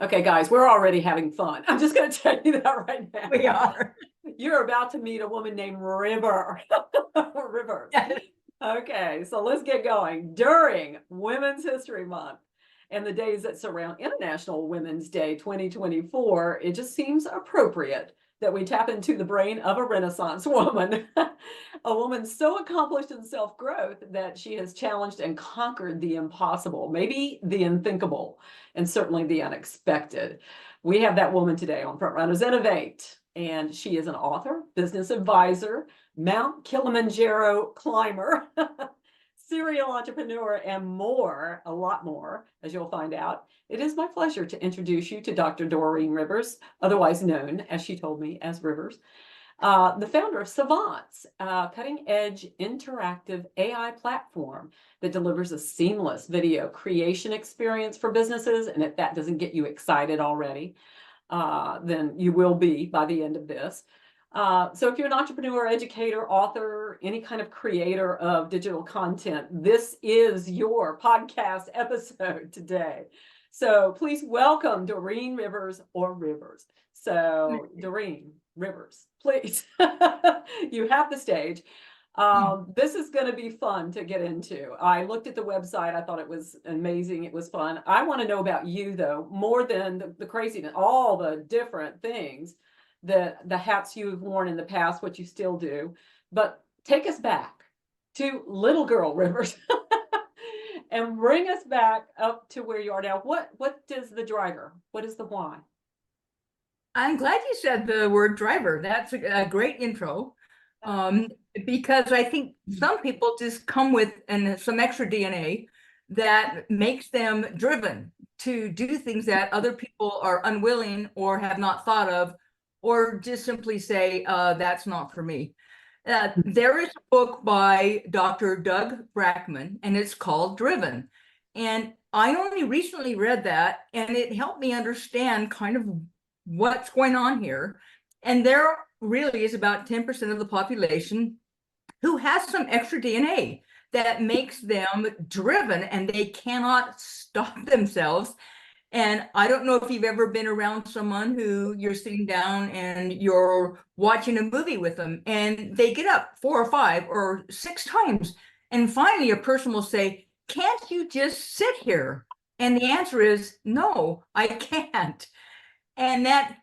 Okay, guys, we're already having fun. I'm just going to tell you that right now. We are. You're about to meet a woman named Rivers. Okay, so let's get going. During Women's History Month and the days that surround International Women's Day 2024, it just seems appropriate that we tap into the brain of a Renaissance woman, a woman so accomplished in self-growth that she has challenged and conquered the impossible, maybe the unthinkable, and certainly the unexpected. We have that woman today on Frontrunners Innovate, and she is an author, business advisor, Mount Kilimanjaro climber, serial entrepreneur, and more, a lot more, as you'll find out. It is my pleasure to introduce you to Dr. Dorine Rivers, otherwise known, as she told me, as Rivers, the founder of Savantz, a cutting-edge interactive AI platform that delivers a seamless video creation experience for businesses. And if that doesn't get you excited already, then you will be by the end of this. So if you're an entrepreneur, educator, author, any kind of creator of digital content, this is your podcast episode today. So please welcome Dorine Rivers, or Rivers. So Dorine Rivers, please, you have the stage. This is going to be fun to get into. I looked at the website. I thought it was amazing. It was fun. I want to know about you, though, more than the craziness, all the different things, the hats you've worn in the past, what you still do. But take us back to little girl Rivers and bring us back up to where you are now. What is the driver? What is the why? I'm glad you said the word driver. That's a great intro. Because I think some people just come with some extra DNA that makes them driven to do things that other people are unwilling or have not thought of, or just simply say, that's not for me. There is a book by Dr. Doug Brackman, and it's called Driven. And I only recently read that, and it helped me understand kind of what's going on here. And there really is about 10% of the population who has some extra DNA that makes them driven, and they cannot stop themselves. And I don't know if you've ever been around someone who you're sitting down and you're watching a movie with them, and they get up 4 or 5 or 6 times. And finally, a person will say, "Can't you just sit here?" And the answer is, "No, I can't." And that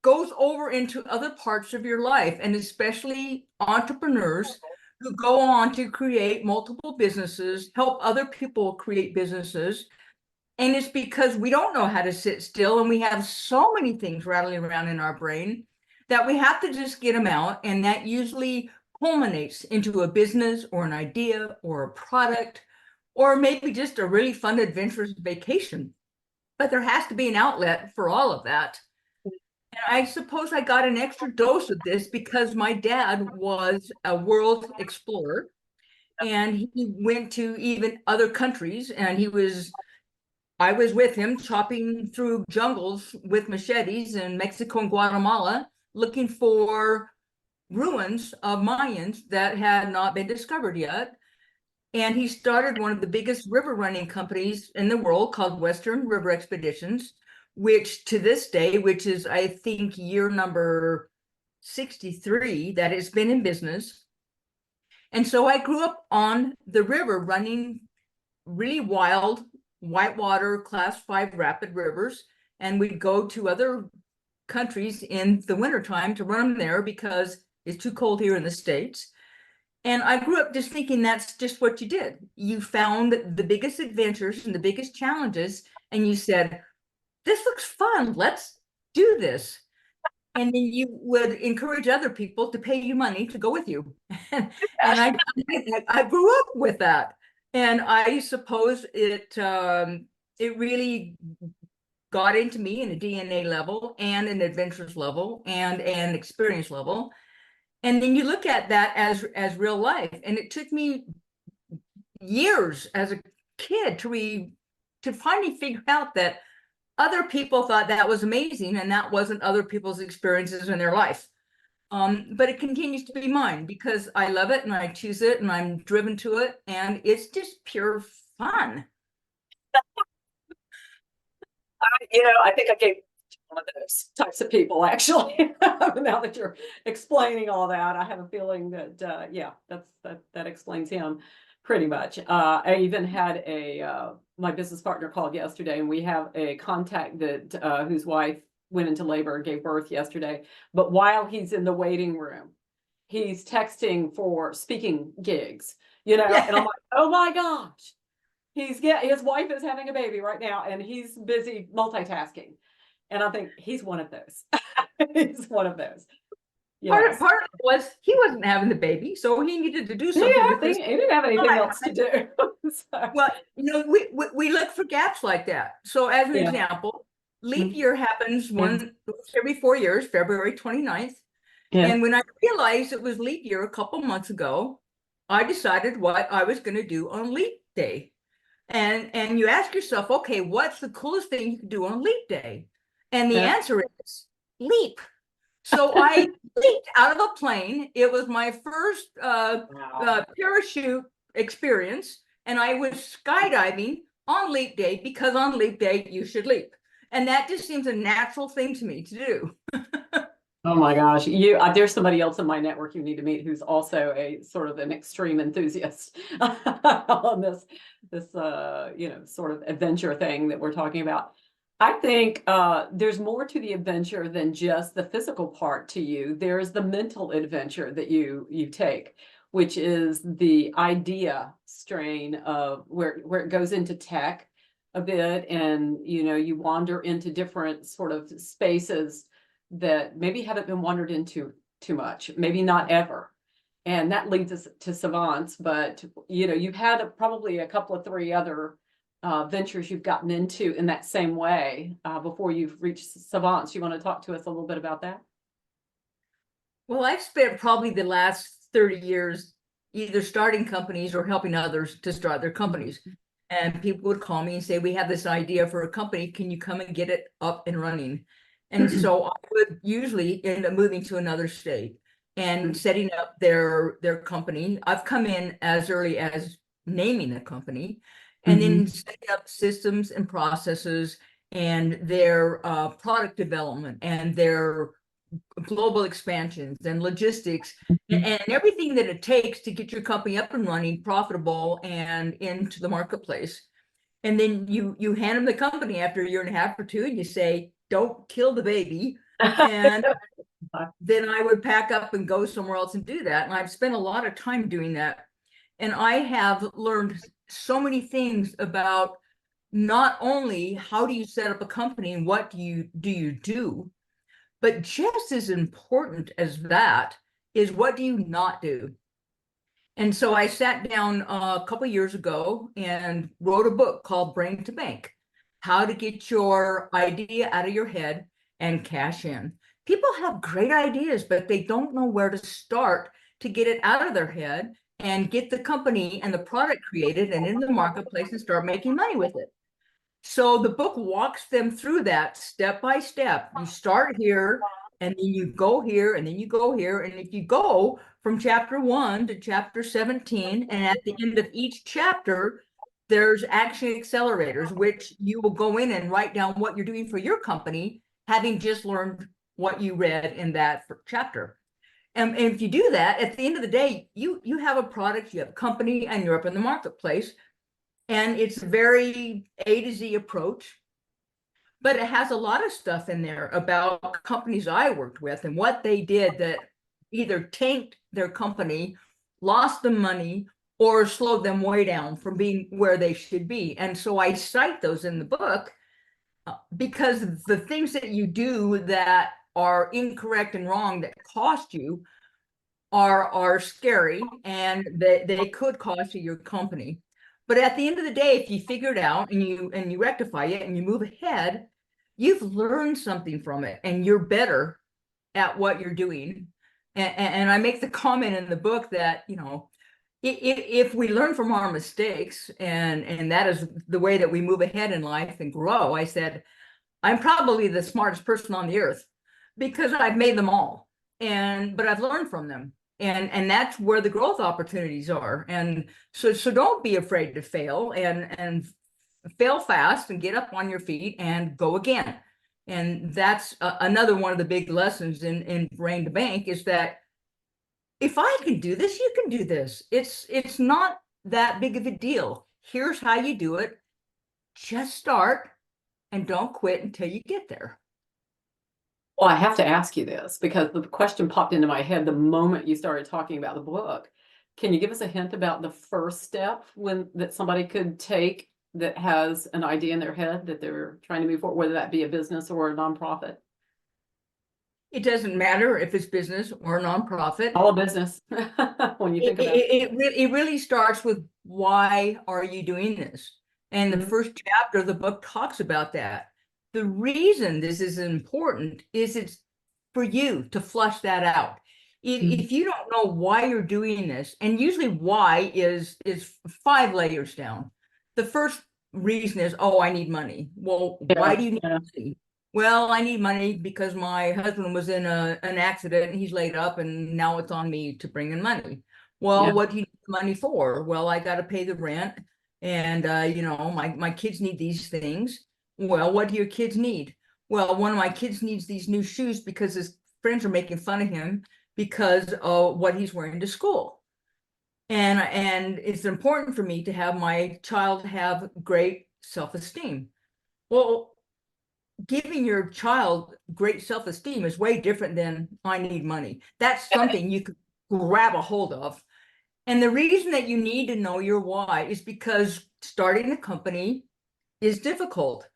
goes over into other parts of your life, and especially entrepreneurs who go on to create multiple businesses, help other people create businesses. And it's because we don't know how to sit still, and we have so many things rattling around in our brain that we have to just get them out. And that usually culminates into a business or an idea or a product, or maybe just a really fun, adventurous vacation. But there has to be an outlet for all of that. And I suppose I got an extra dose of this because my dad was a world explorer, and he went to even other countries, and I was with him chopping through jungles with machetes in Mexico and Guatemala, looking for ruins of Mayans that had not been discovered yet. And he started one of the biggest river running companies in the world called Western River Expeditions, which to this day, which is, I think, year number 63 that it's been in business. And so I grew up on the river running really wild whitewater class 5 rapid rivers, and we'd go to other countries in the wintertime to run them there because it's too cold here in the States. And I grew up just thinking that's just what you did. You found the biggest adventures and the biggest challenges, and you said, "This looks fun, let's do this." And then you would encourage other people to pay you money to go with you. And I grew up with that. And I suppose it really got into me in a DNA level and an adventurous level and an experience level. And then you look at that as real life. And it took me years as a kid to finally figure out that other people thought that was amazing, and that wasn't other people's experiences in their life. But it continues to be mine because I love it and I choose it and I'm driven to it, and it's just pure fun. I think I gave one of those types of people, actually. Now that you're explaining all that, I have a feeling that, yeah, that explains him pretty much. I even had my business partner called yesterday, and we have a contact that, whose wife went into labor and gave birth yesterday. But while he's in the waiting room, he's texting for speaking gigs, and I'm like, oh my gosh. His wife is having a baby right now, and he's busy multitasking. And I think he's one of those. He's one of those. Yes. Part of it was he wasn't having the baby, so he needed to do He something with didn't this. have anything else to do. So, Well, we look for gaps like that. So as an Yeah. example, leap Mhm. year happens once every 4 years, February 29th. Yeah. And when I realized it was leap year a couple months ago, I decided what I was going to do on leap day. And you ask yourself, okay, what's the coolest thing you can do on leap day? And the Yeah. answer is leap. So I leaped out of a plane. It was my first Wow. parachute experience, and I was skydiving on leap day because on leap day you should leap. And that just seems a natural thing to me to do. Oh my gosh. There's somebody else in my network you need to meet who's also a sort of an extreme enthusiast on this sort of adventure thing that we're talking about. I think there's more to the adventure than just the physical part to you. There's the mental adventure that you take, which is the idea strain of where it goes into tech a bit, and you wander into different sort of spaces that maybe haven't been wandered into too much, maybe not ever. And that leads us to Savantz, but you've had probably a couple of 3 other ventures you've gotten into in that same way before you've reached Savantz. You want to talk to us a little bit about that? Well, I've spent probably the last 30 years either starting companies or helping others to start their companies. And people would call me and say, we have this idea for a company. Can you come and get it up and running? And so I would usually end up moving to another state and setting up their company. I've come in as early as naming a company, and then setting up systems and processes and their product development and their global expansions and logistics and everything that it takes to get your company up and running, profitable, and into the marketplace. And then you hand them the company after a year and a half or 2, and you say, don't kill the baby. And then I would pack up and go somewhere else and do that. And I've spent a lot of time doing that. And I have learned so many things about not only how do you set up a company and what do you do, but just as important as that is what do you not do? And so I sat down a couple of years ago and wrote a book called Brain to Bank, How to Get Your Idea Out of Your Head and Cash In. People have great ideas, but they don't know where to start to get it out of their head and get the company and the product created and in the marketplace and start making money with it. So the book walks them through that step by step. You start here, and then you go here, and then you go here. And if you go from chapter 1 to chapter 17, and at the end of each chapter, there's action accelerators, which you will go in and write down what you're doing for your company, having just learned what you read in that chapter. And if you do that, at the end of the day, you have a product, you have a company, and you're up in the marketplace. And it's a very A to Z approach, but it has a lot of stuff in there about companies I worked with and what they did that either tanked their company, lost them money, or slowed them way down from being where they should be. And so I cite those in the book because the things that you do that are incorrect and wrong that cost you are scary, and they could cost you your company. But at the end of the day, if you figure it out and you rectify it and you move ahead, you've learned something from it and you're better at what you're doing. And I make the comment in the book that, if we learn from our mistakes and that is the way that we move ahead in life and grow, I said, I'm probably the smartest person on the earth because I've made them all. But I've learned from them. And that's where the growth opportunities are. And so don't be afraid to fail and fail fast and get up on your feet and go again. And that's another one of the big lessons in Brain to Bank, is that if I can do this, you can do this. It's not that big of a deal. Here's how you do it. Just start and don't quit until you get there. Well, I have to ask you this because the question popped into my head the moment you started talking about the book. Can you give us a hint about the first step that somebody could take that has an idea in their head that they're trying to move forward, whether that be a business or a nonprofit? It doesn't matter if it's business or a nonprofit. All business. When you think about it. It really starts with, why are you doing this? And the first chapter of the book talks about that. The reason this is important is it's for you to flush that out. If you don't know why you're doing this, and usually why is 5 layers down. The first reason is, oh, I need money. Well, why do you need money? Well, I need money because my husband was in an accident and he's laid up, and now it's on me to bring in money. Well, what do you need money for? Well, I got to pay the rent, and my kids need these things. Well, what do your kids need? Well, one of my kids needs these new shoes because his friends are making fun of him because of what he's wearing to school. And it's important for me to have my child have great self-esteem. Well, giving your child great self-esteem is way different than, I need money. That's something you could grab a hold of. And the reason that you need to know your why is because starting a company is difficult.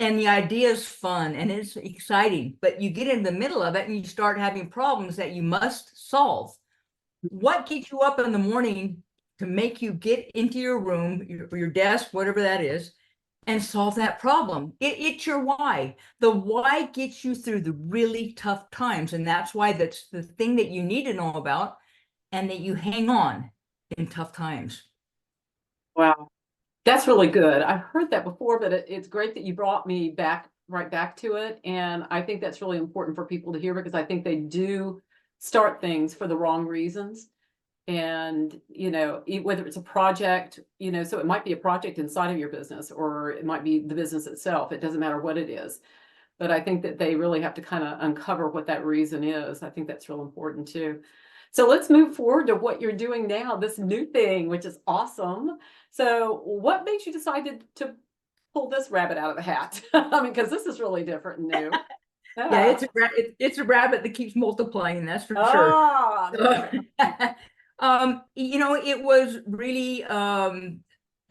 And the idea is fun and it's exciting, but you get in the middle of it and you start having problems that you must solve. What gets you up in the morning to make you get into your room, your desk, whatever that is, and solve that problem? It's your why. The why gets you through the really tough times. And that's why that's the thing that you need to know about, and that you hang on in tough times. Wow. That's really good. I've heard that before, but it's great that you brought me right back to it. And I think that's really important for people to hear, because I think they do start things for the wrong reasons. And, whether it's a project, so it might be a project inside of your business, or it might be the business itself. It doesn't matter what it is. But I think that they really have to kind of uncover what that reason is. I think that's real important too. So let's move forward to what you're doing now, this new thing, which is awesome. So what makes you decide to pull this rabbit out of the hat? I mean, because this is really different and new. Yeah, it's a rabbit that keeps multiplying, that's for sure. It was really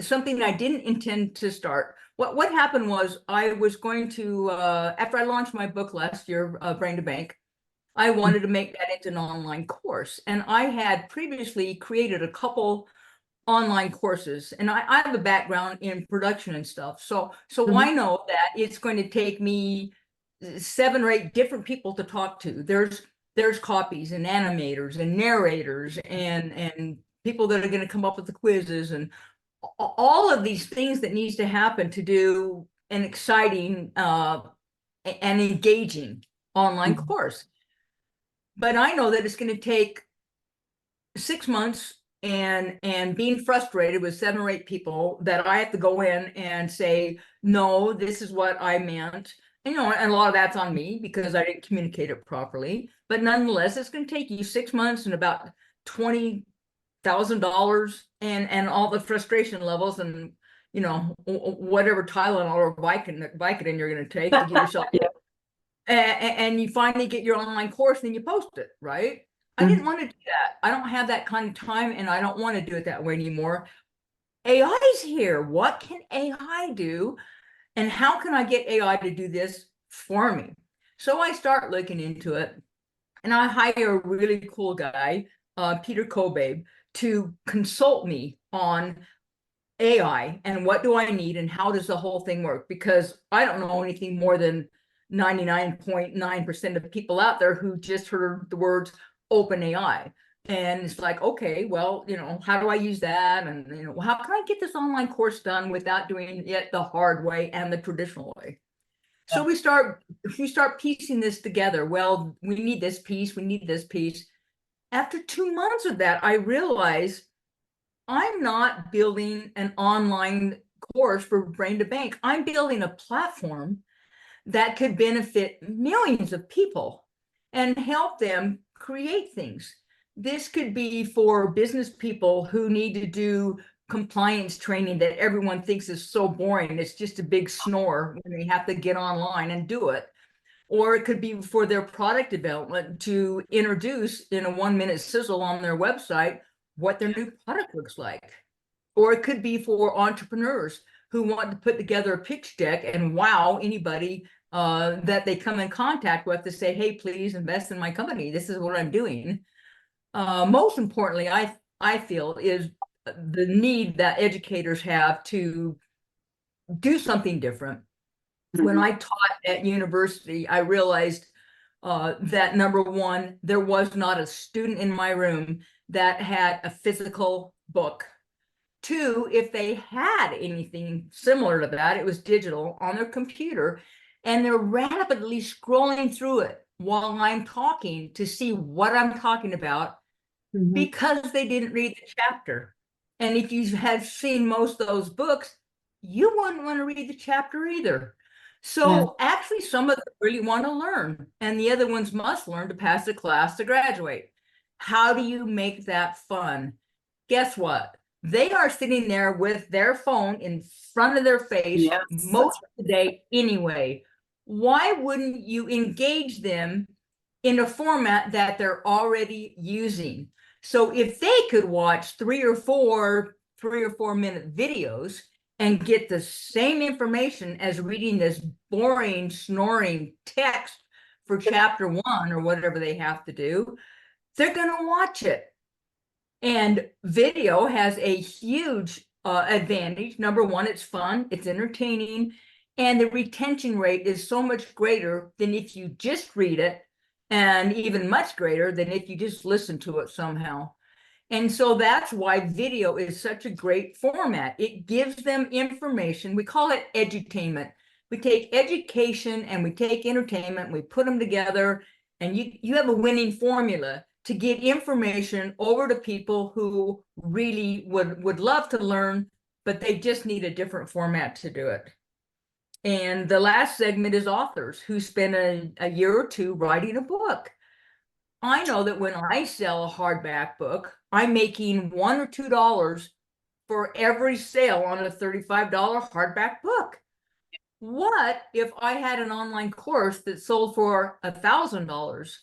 something I didn't intend to start. What happened was, I was going to, after I launched my book last year, Brain to Bank, I wanted to make that into an online course. And I had previously created a couple online courses, and I have a background in production and stuff. So I know that it's going to take me 7 or 8 different people to talk to. There's copies and animators and narrators and people that are going to come up with the quizzes and all of these things that needs to happen to do an exciting and engaging online course. But I know that it's going to take 6 months and being frustrated with 7 or 8 people that I have to go in and say, no, this is what I meant. And, and a lot of that's on me because I didn't communicate it properly. But nonetheless, it's going to take you 6 months and about $20,000 and all the frustration levels and, whatever Tylenol or Vicodin you're going to take to get yourself. And you finally get your online course, and then you post it, right? I didn't want to do that. I don't have that kind of time, and I don't want to do it that way anymore. AI's here. What can AI do? And how can I get AI to do this for me? So I start looking into it, and I hire a really cool guy, Peter Kobabe, to consult me on AI and what do I need and how does the whole thing work? Because I don't know anything more than 99.9% of people out there who just heard the words open AI. And it's like, okay, well, how do I use that? And, how can I get this online course done without doing it the hard way and the traditional way? So we start piecing this together. Well, we need this piece. We need this piece. After 2 months of that, I realized I'm not building an online course for Brain to Bank, I'm building a platform that could benefit millions of people and help them create things. This could be for business people who need to do compliance training that everyone thinks is so boring. It's just a big snore when they have to get online and do it. Or it could be for their product development to introduce in a 1-minute sizzle on their website what their new product looks like. Or it could be for entrepreneurs who want to put together a pitch deck and wow anybody that they come in contact with to say, hey, please invest in my company. This is what I'm doing. Most importantly, I feel is the need that educators have to do something different. When I taught at university, I realized that number one, there was not a student in my room that had a physical book. Two, if they had anything similar to that, it was digital on their computer, and they're rapidly scrolling through it while I'm talking to see what I'm talking about because they didn't read the chapter. And if you had seen most of those books, you wouldn't want to read the chapter either. So actually, some of them really want to learn, and the other ones must learn to pass the class to graduate. How do you make that fun? Guess what? They are sitting there with their phone in front of their face most of the day anyway. Why wouldn't you engage them in a format that they're already using? So if they could watch 3 or 4 minute videos and get the same information as reading this boring, snoring text for chapter 1 or whatever they have to do, they're going to watch it. And video has a huge advantage. Number one, it's fun, it's entertaining, and the retention rate is so much greater than if you just read it, and even much greater than if you just listen to it somehow. And so that's why video is such a great format. It gives them information. We call it edutainment. We take education and we take entertainment, we put them together, and you have a winning formula to get information over to people who really would love to learn, but they just need a different format to do it. And the last segment is authors who spend a year or two writing a book. I know that when I sell a hardback book, I'm making $1 or $2 for every sale on a $35 hardback book. What if I had an online course that sold for $1,000?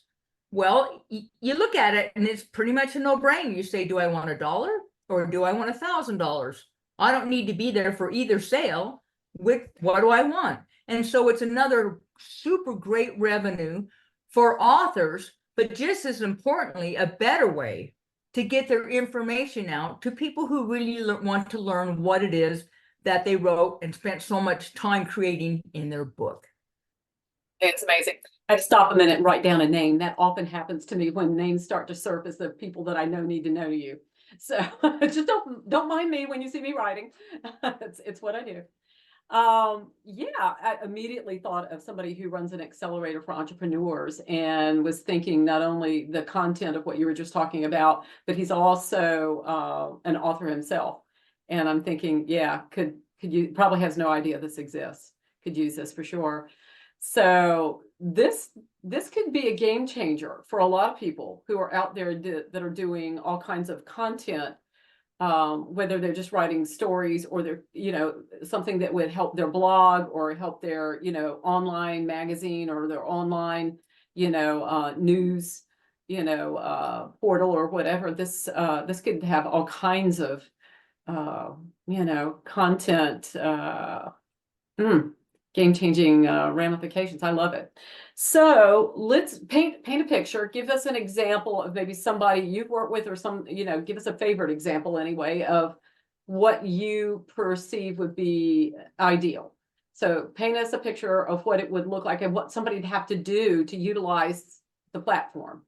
Well, you look at it and it's pretty much a no-brainer. You say, do I want $1 or do I want $1,000? I don't need to be there for either sale. What do I want? And so it's another super great revenue for authors, but just as importantly, a better way to get their information out to people who really want to learn what it is that they wrote and spent so much time creating in their book. It's amazing. I had to stop a minute and write down a name. That often happens to me when names start to surface of people that I know need to know you. So just don't mind me when you see me writing. It's what I do. Yeah, I immediately thought of somebody who runs an accelerator for entrepreneurs and was thinking not only the content of what you were just talking about, but he's also an author himself. And I'm thinking, yeah, could you probably has no idea this exists. Could use this for sure. So this could be a game changer for a lot of people who are out there that are doing all kinds of content, whether they're just writing stories or they're, something that would help their blog or help their, online magazine or their online, news, portal or whatever. This could have all kinds of, content, game-changing ramifications. I love it. So let's paint a picture. Give us an example of maybe somebody you've worked with or some, give us a favorite example anyway of what you perceive would be ideal. So paint us a picture of what it would look like and what somebody'd have to do to utilize the platform.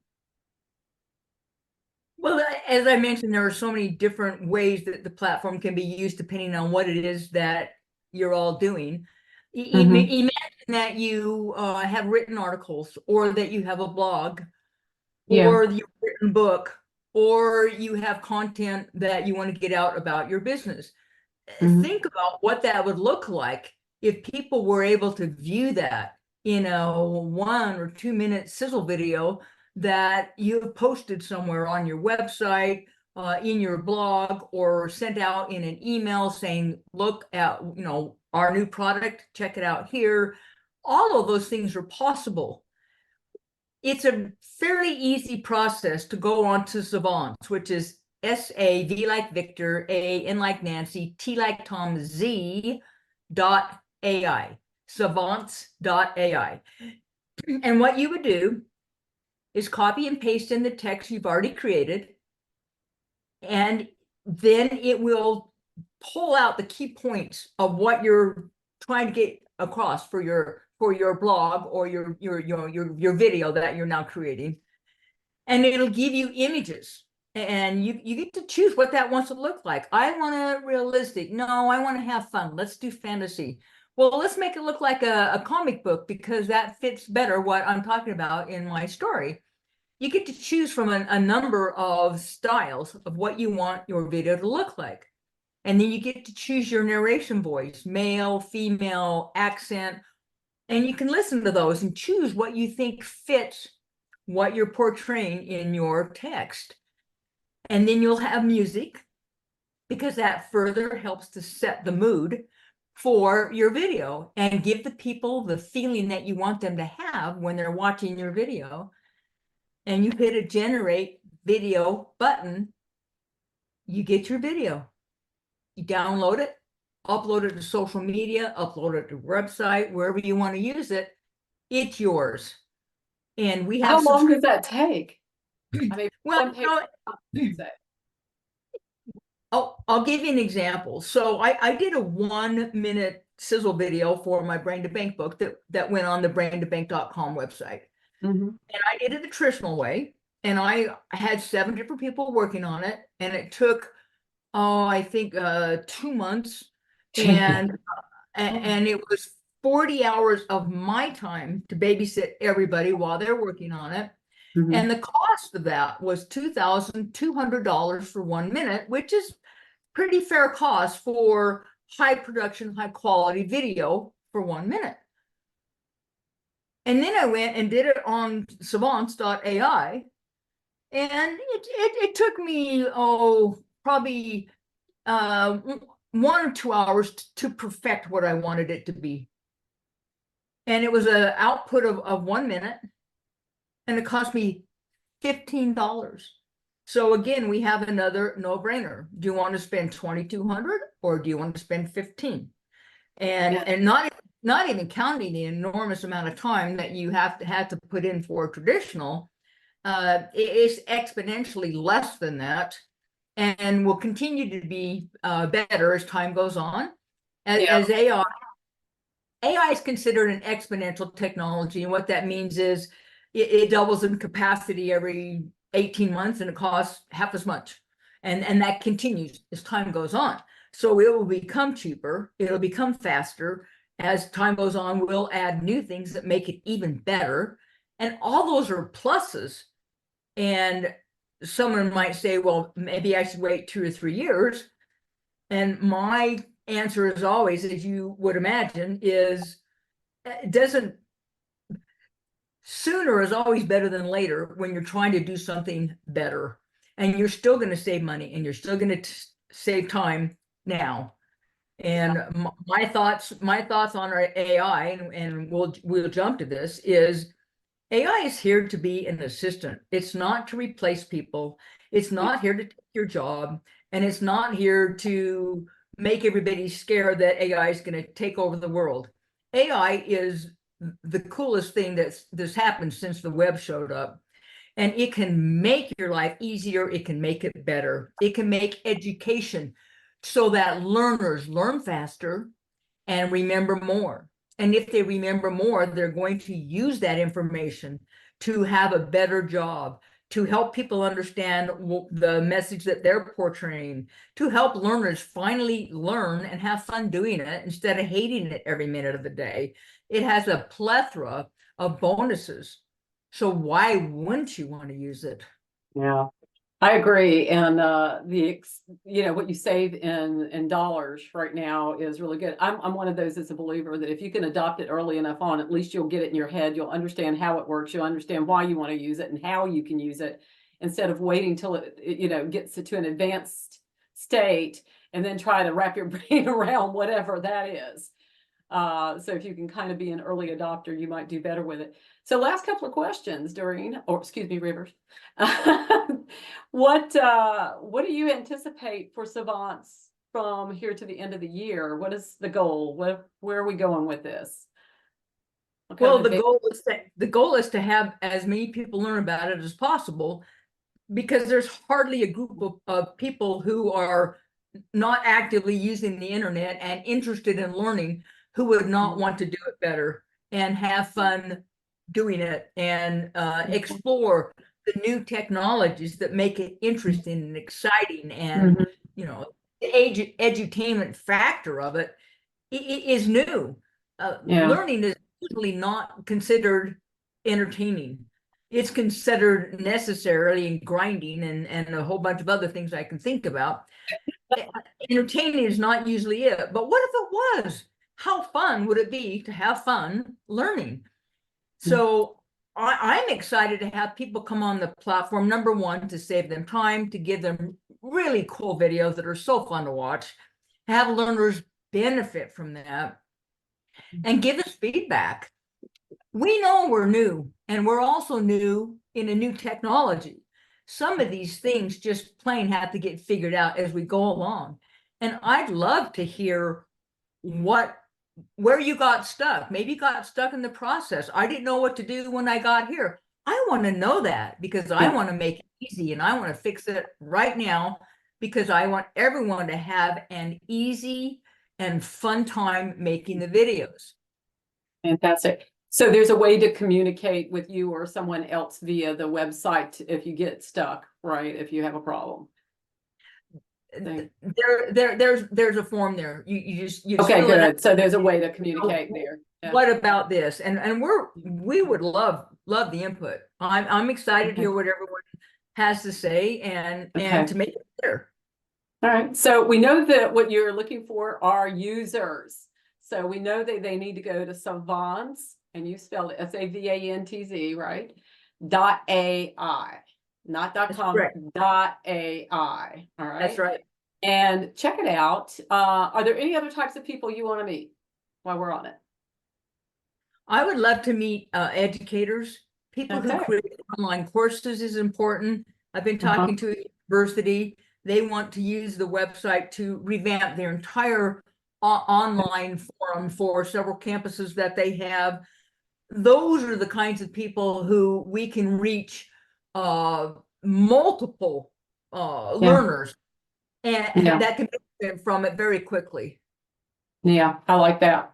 Well, as I mentioned, there are so many different ways that the platform can be used depending on what it is that you're all doing. Imagine that you have written articles or that you have a blog or you've written a book or you have content that you want to get out about your business. Mhm. think about what that would look like if people were able to view that in a 1 or 2 minute sizzle video that you've posted somewhere on your website, in your blog, or sent out in an email saying, look at, our new product, check it out here. All of those things are possible. It's a fairly easy process to go on to Savantz, which is SAV like Victor, AN like Nancy, T like Tom, Z dot AI, savantz.ai. And what you would do is copy and paste in the text you've already created, and then it will pull out the key points of what you're trying to get across for your blog or your video that you're now creating. And it'll give you images, and you get to choose what that wants to look like. I want a realistic. No, I want to have fun. Let's do fantasy. Well, let's make it look like a comic book, because that fits better what I'm talking about in my story. You get to choose from a number of styles of what you want your video to look like. And then you get to choose your narration voice, male, female, accent, and you can listen to those and choose what you think fits what you're portraying in your text. And then you'll have music, because that further helps to set the mood for your video and give the people the feeling that you want them to have when they're watching your video. And you hit a generate video button, you get your video. You download it, upload it to social media, upload it to your website, wherever you want to use it, it's yours. And we have How long does that take? I mean, well, one page, say. I'll give you an example. So I did a 1 minute sizzle video for my Brain to Bank book that went on the braintobank.com website. Mhm. And I did it the traditional way. And I had 7 different people working on it. And it took, I think 2 months. And it was 40 hours of my time to babysit everybody while they're working on it. Mhm. And the cost of that was $2,200 for 1 minute, which is pretty fair cost for high production, high quality video for 1 minute. And then I went and did it on savantz.ai, and it took me, probably 1 or 2 hours to perfect what I wanted it to be. And it was an output of 1 minute, and it cost me $15. So again, we have another no-brainer. Do you want to spend 2,200 or do you want to spend 15? And not even counting the enormous amount of time that you have to put in for traditional, it's exponentially less than that, and will continue to be better as time goes on. As AI is considered an exponential technology, and what that means is it doubles in capacity every 18 months, and it costs half as much. And that continues as time goes on. So it will become cheaper, it'll become faster. As time goes on, we'll add new things that make it even better. And all those are pluses. And someone might say, well, maybe I should wait 2 or 3 years. And my answer, as always, as you would imagine, is it doesn't. Sooner is always better than later when you're trying to do something better, and you're still going to save money, and you're still going to save time now. And my thoughts on our AI, and we'll jump to this, is AI is here to be an assistant. It's not to replace people. It's not here to take your job, and it's not here to make everybody scared that AI is going to take over the world. AI is the coolest thing that's happened since the web showed up. And it can make your life easier. It can make it better. It can make education so that learners learn faster and remember more. And if they remember more, they're going to use that information to have a better job, to help people understand the message that they're portraying, to help learners finally learn and have fun doing it instead of hating it every minute of the day. It has a plethora of bonuses. So why wouldn't you want to use it? Yeah. I agree. And what you save in dollars right now is really good. I'm one of those that's a believer that if you can adopt it early enough on, at least you'll get it in your head. You'll understand how it works. You'll understand why you want to use it and how you can use it instead of waiting till it gets to an advanced state and then try to wrap your brain around whatever that is. So if you can kind of be an early adopter, you might do better with it. So last couple of questions, Dorine, or excuse me, Rivers. What do you anticipate for Savantz from here to the end of the year? What is the goal? Where are we going with this? Well, the goal is to have as many people learn about it as possible, because there's hardly a group of people who are not actively using the internet and interested in learning who would not want to do it better and have fun doing it and explore the new technologies that make it interesting and exciting. And the edutainment factor of it is new. Learning is usually not considered entertaining. It's considered necessarily and grinding and a whole bunch of other things I can think about. Entertaining is not usually it, but what if it was? How fun would it be to have fun learning? So I'm excited to have people come on the platform, number one, to save them time, to give them really cool videos that are so fun to watch, have learners benefit from that, and give us feedback. We know we're new, and we're also new in a new technology. Some of these things just plain have to get figured out as we go along. And I'd love to hear where you got stuck. Maybe you got stuck in the process. I didn't know what to do when I got here. I want to know that because I want to make it easy and I want to fix it right now because I want everyone to have an easy and fun time making the videos. Fantastic. So there's a way to communicate with you or someone else via the website if you get stuck, right? If you have a problem. There's a form there. You okay, good. So there's a way to communicate there. Yeah. What about this? And we would love the input. I'm excited to hear what everyone has to say and to make it better. All right. So we know that what you're looking for are users. So we know that they need to go to Savantz, and you spelled it SAVANTZ, right? .ai, not .com, .ai. All right. That's right. And check it out. Are there any other types of people you want to meet while we're on it? I would love to meet educators. People who create online courses is important. I've been talking to a university. They want to use the website to revamp their entire online forum for several campuses that they have. Those are the kinds of people who we can reach multiple learners and that can benefit from it very quickly. Yeah, I like that.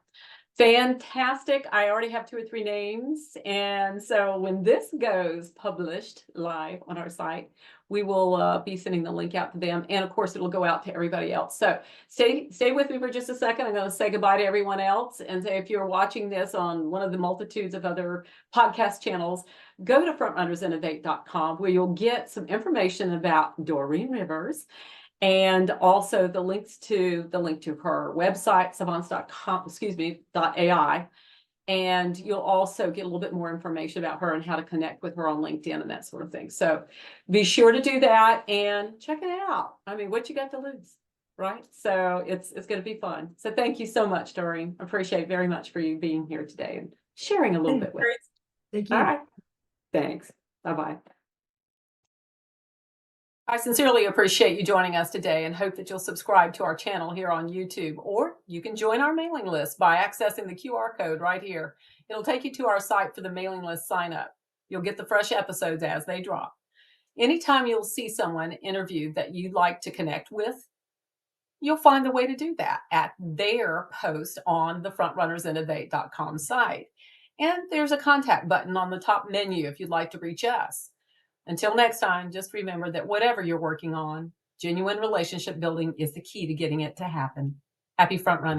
Fantastic. I already have 2 or 3 names. And so when this goes published live on our site, we will be sending the link out to them. And of course, it'll go out to everybody else. So stay with me for just a second. I'm going to say goodbye to everyone else and say, if you're watching this on one of the multitudes of other podcast channels, go to frontrunnersinnovate.com where you'll get some information about Dorine Rivers. And also the link to her website, savantz.ai. And you'll also get a little bit more information about her and how to connect with her on LinkedIn and that sort of thing. So be sure to do that and check it out. I mean, what you got to lose, right? So it's going to be fun. So thank you so much, Dorine. I appreciate it very much for you being here today and sharing a little bit with us. Thank you. All right. Thanks. Bye-bye. I sincerely appreciate you joining us today and hope that you'll subscribe to our channel here on YouTube, or you can join our mailing list by accessing the QR code right here. It'll take you to our site for the mailing list sign up. You'll get the fresh episodes as they drop. Anytime you'll see someone interviewed that you'd like to connect with, you'll find the way to do that at their post on the frontrunnersinnovate.com site. And there's a contact button on the top menu if you'd like to reach us. Until next time, just remember that whatever you're working on, genuine relationship building is the key to getting it to happen. Happy front running.